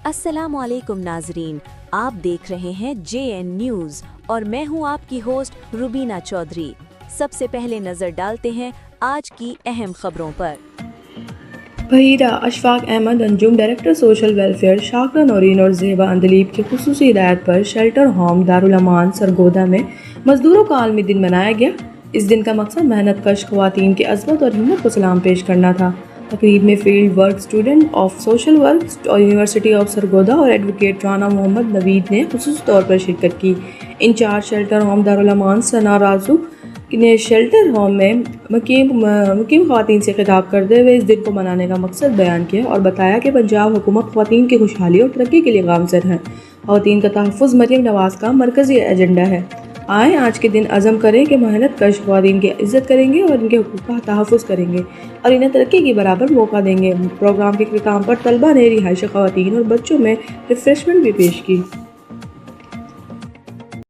अस्सलाम वालेकुम नाजरीन, आप देख रहे हैं JN न्यूज़ और मैं हूं आपकी होस्ट रुबीना चौधरी। सबसे पहले नजर डालते हैं आज की अहम खबरों पर। बहीरा Ashfaq Ahmad Anjum director social welfare Shakra Naureen और ज़ेबा अंदलीब की खुसूसी हिदायत पर शेल्टर होम दारुल अमान सरगोदा में मजदूरों का आलमी दिन मनाया गया। इस दिन का मकसद मेहनत कश ख़वातीन की अज़मत और हिम्मत को सलाम पेश करना था। तकरीब में field work student of social work और यूनिवर्सिटी ऑफ सरगोदा और एडवोकेट राना मोहम्मद नवीद ने खुसूसी तौर पर शिरकत की। इंचार्ज शेल्टर होम दारुल अमान सना राजू ने शेल्टर होम में मुकीम ख़वातीन से खिताब करते हुए इस दिन को मनाने का मकसद बयान किया और बताया कि पंजाब हुकूमत ख़वातीन की खुशहाली और तरक्की के लिए गामज़द है। ख़वातीन का तहफ़्फ़ुज़ मरीम नवाज़ का मरकज़ी एजेंडा है। आए आज के दिन अज़म करें कि मेहनत कश ख़वातीन की इज़्ज़त करेंगे और इनके हुकूक़ का तहफ़्फ़ुज़ करेंगे और इन्हें तरक्की की बराबर मौका देंगे। प्रोग्राम के इख्तिताम पर तलबा ने रिहायशी ख़वातीन और बच्चों में रिफ़्रेशमेंट भी पेश की।